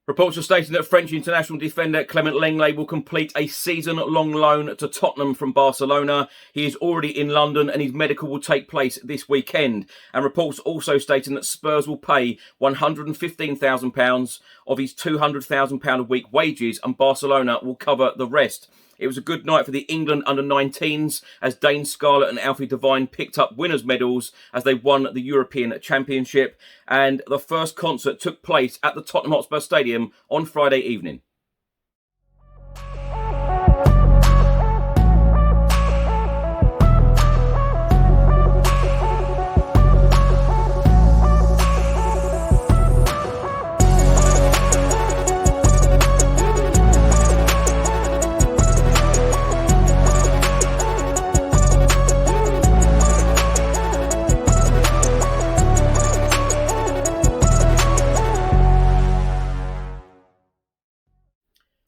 Reports are stating that French international defender Clement Lenglet will complete a season-long loan to Tottenham from Barcelona. He is already in London and his medical will take place this weekend. And reports also stating that Spurs will pay £115,000 of his £200,000 a week wages and Barcelona will cover the rest. It was a good night for the England under-19s as Dane Scarlett and Alfie Devine picked up winners' medals as they won the European Championship. And the first concert took place at the Tottenham Hotspur Stadium on Friday evening.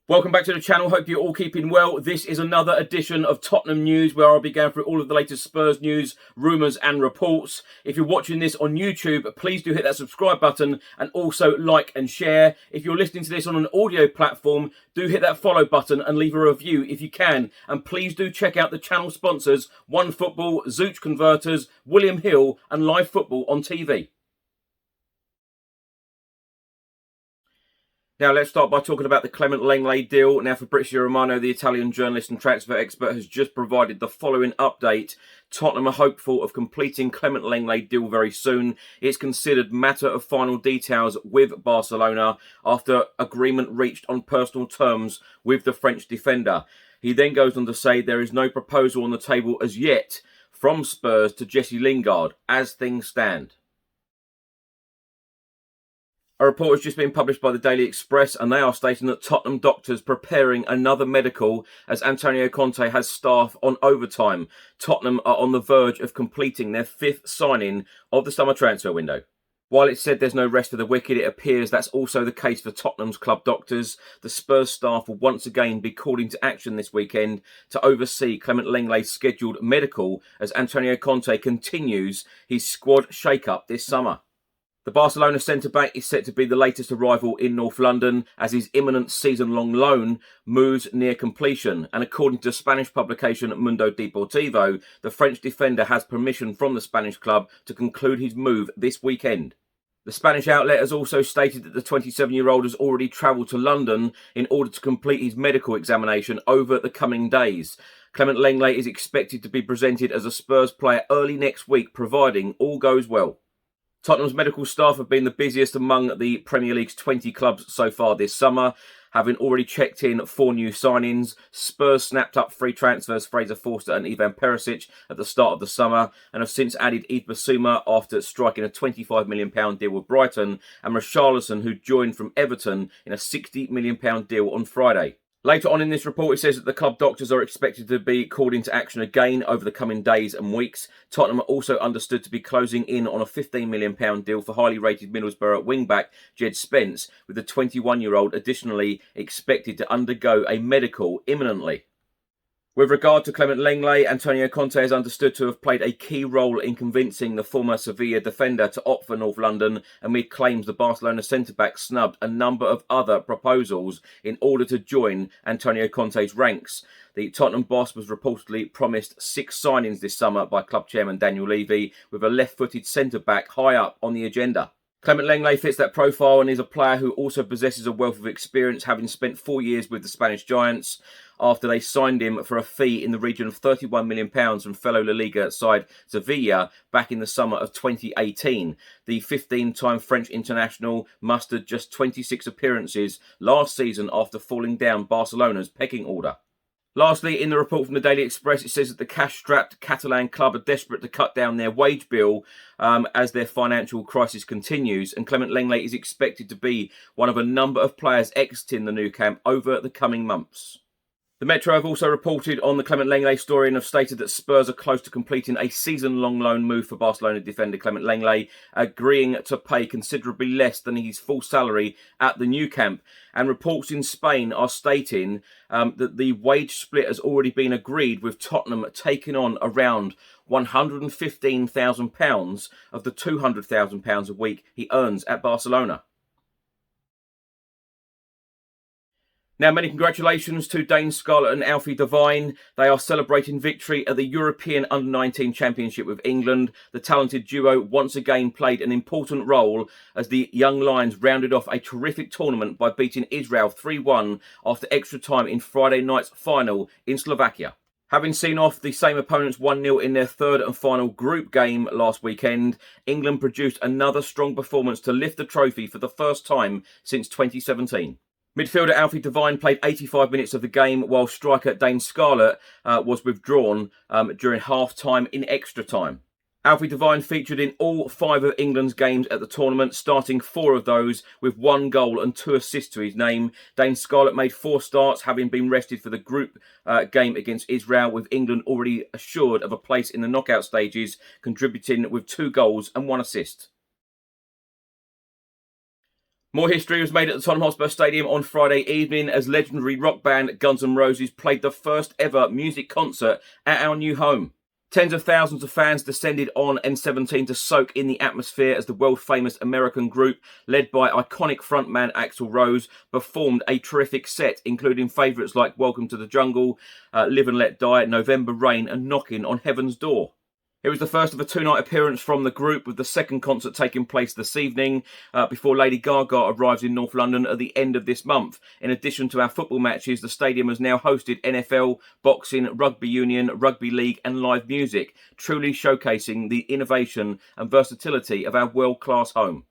Welcome back to the channel. Hope you're all keeping well. This is another edition of Tottenham News where I'll be going through all of the latest Spurs news, rumours and reports. If you're watching this on YouTube, please do hit that subscribe button and also like and share. If you're listening to this on an audio platform, do hit that follow button and leave a review if you can. And please do check out the channel sponsors, OneFootball, Zooch Converters, William Hill and Live Football on TV. Now, let's start by talking about the Clement Lenglet deal. Now, Fabrizio Romano, the Italian journalist and transfer expert, has just provided the following update. Tottenham are hopeful of completing Clement Lenglet deal very soon. It's considered matter of final details with Barcelona after agreement reached on personal terms with the French defender. He then goes on to say there is no proposal on the table as yet from Spurs to Jesse Lingard as things stand. A report has just been published by the Daily Express and they are stating that Tottenham doctors preparing another medical as Antonio Conte has staff on overtime. Tottenham are on the verge of completing their fifth signing of the summer transfer window. While it's said there's no rest for the wicked, it appears that's also the case for Tottenham's club doctors. The Spurs staff will once again be called into action this weekend to oversee Clement Lenglet's scheduled medical as Antonio Conte continues his squad shake-up this summer. The Barcelona centre-back is set to be the latest arrival in North London as his imminent season-long loan moves near completion. And according to Spanish publication Mundo Deportivo, the French defender has permission from the Spanish club to conclude his move this weekend. The Spanish outlet has also stated that the 27-year-old has already travelled to London in order to complete his medical examination over the coming days. Clement Lenglet is expected to be presented as a Spurs player early next week, providing all goes well. Tottenham's medical staff have been the busiest among the Premier League's 20 clubs so far this summer, having already checked in 4 new signings. Spurs snapped up free transfers Fraser Forster and Ivan Perisic at the start of the summer and have since added Yves Bissouma after striking a £25 million deal with Brighton and Richarlison, who joined from Everton in a £60 million deal on Friday. Later on in this report, it says that the club doctors are expected to be called into action again over the coming days and weeks. Tottenham are also understood to be closing in on a £15 million deal for highly rated Middlesbrough wing-back Jed Spence, with the 21-year-old additionally expected to undergo a medical imminently. With regard to Clement Lenglet, Antonio Conte is understood to have played a key role in convincing the former Sevilla defender to opt for North London amid claims the Barcelona centre-back snubbed a number of other proposals in order to join Antonio Conte's ranks. The Tottenham boss was reportedly promised 6 signings this summer by club chairman Daniel Levy, with a left-footed centre-back high up on the agenda. Clement Lenglet fits that profile and is a player who also possesses a wealth of experience, having spent 4 years with the Spanish Giants after they signed him for a fee in the region of £31 million from fellow La Liga side Sevilla back in the summer of 2018. The 15-time French international mustered just 26 appearances last season after falling down Barcelona's pecking order. Lastly, in the report from the Daily Express, it says that the cash-strapped Catalan club are desperate to cut down their wage bill as their financial crisis continues, and Clement Lenglet is expected to be one of a number of players exiting the Nou Camp over the coming months. The Metro have also reported on the Clement Lenglet story and have stated that Spurs are close to completing a season-long loan move for Barcelona defender Clement Lenglet, agreeing to pay considerably less than his full salary at the Nou Camp. And reports in Spain are stating that the wage split has already been agreed, with Tottenham taking on around £115,000 of the £200,000 a week he earns at Barcelona. Now, many congratulations to Dane Scarlett and Alfie Devine. They are celebrating victory at the European U19 Championship with England. The talented duo once again played an important role as the Young Lions rounded off a terrific tournament by beating Israel 3-1 after extra time in Friday night's final in Slovakia. Having seen off the same opponents 1-0 in their third and final group game last weekend, England produced another strong performance to lift the trophy for the first time since 2017. Midfielder Alfie Devine played 85 minutes of the game, while striker Dane Scarlett was withdrawn during half-time in extra time. Alfie Devine featured in all 5 of England's games at the tournament, starting 4 of those with 1 goal and 2 assists to his name. Dane Scarlett made 4 starts, having been rested for the group game against Israel, with England already assured of a place in the knockout stages, contributing with 2 goals and 1 assist. More history was made at the Tottenham Hotspur Stadium on Friday evening as legendary rock band Guns N' Roses played the first ever music concert at our new home. Tens of thousands of fans descended on N17 to soak in the atmosphere as the world-famous American group, led by iconic frontman Axl Rose, performed a terrific set, including favourites like Welcome to the Jungle, Live and Let Die, November Rain and Knocking on Heaven's Door. It was the first of a 2-night appearance from the group, with the second concert taking place this evening before Lady Gaga arrives in North London at the end of this month. In addition to our football matches, the stadium has now hosted NFL, boxing, rugby union, rugby league and live music, truly showcasing the innovation and versatility of our world-class home.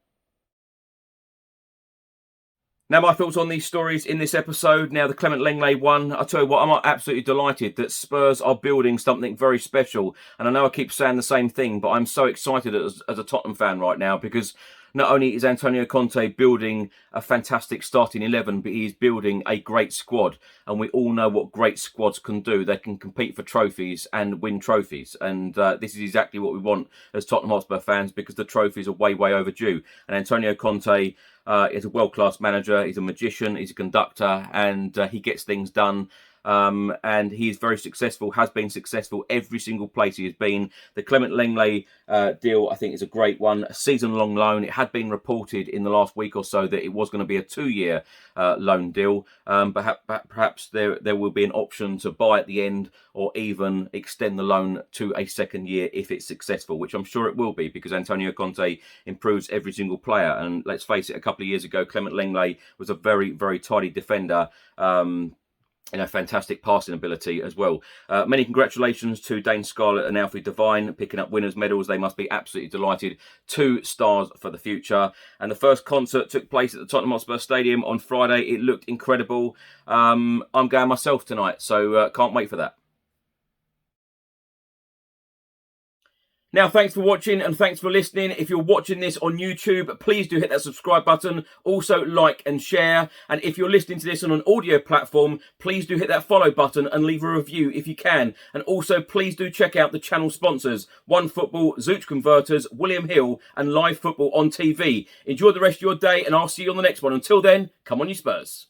Now, my thoughts on these stories in this episode. Now, the Clement Lenglet one, I tell you what, I'm absolutely delighted that Spurs are building something very special. And I know I keep saying the same thing, but I'm so excited as a Tottenham fan right now, because not only is Antonio Conte building a fantastic starting 11, but he's building a great squad. And we all know what great squads can do. They can compete for trophies and win trophies. And this is exactly what we want as Tottenham Hotspur fans, because the trophies are way, way overdue. And Antonio Conte is a world-class manager. He's a magician. He's a conductor. And he gets things done. And he is very successful, has been successful every single place he has been. The Clement Lenglet deal, I think, is a great one. A season-long loan. It had been reported in the last week or so that it was going to be a 2-year loan deal. Perhaps there will be an option to buy at the end, or even extend the loan to a second year if it's successful, which I'm sure it will be, because Antonio Conte improves every single player. And let's face it, a couple of years ago, Clement Lenglet was a very, very tidy defender. Fantastic passing ability as well. Many congratulations to Dane Scarlett and Alfie Devine picking up winners' medals. They must be absolutely delighted. 2 stars for the future. And the first concert took place at the Tottenham Hotspur Stadium on Friday. It looked incredible. I'm going myself tonight, so can't wait for that. Now, thanks for watching and thanks for listening. If you're watching this on YouTube, please do hit that subscribe button. Also, like and share. And if you're listening to this on an audio platform, please do hit that follow button and leave a review if you can. And also, please do check out the channel sponsors: OneFootball, Zooch Converters, William Hill, and Live Football on TV. Enjoy the rest of your day, and I'll see you on the next one. Until then, come on, you Spurs.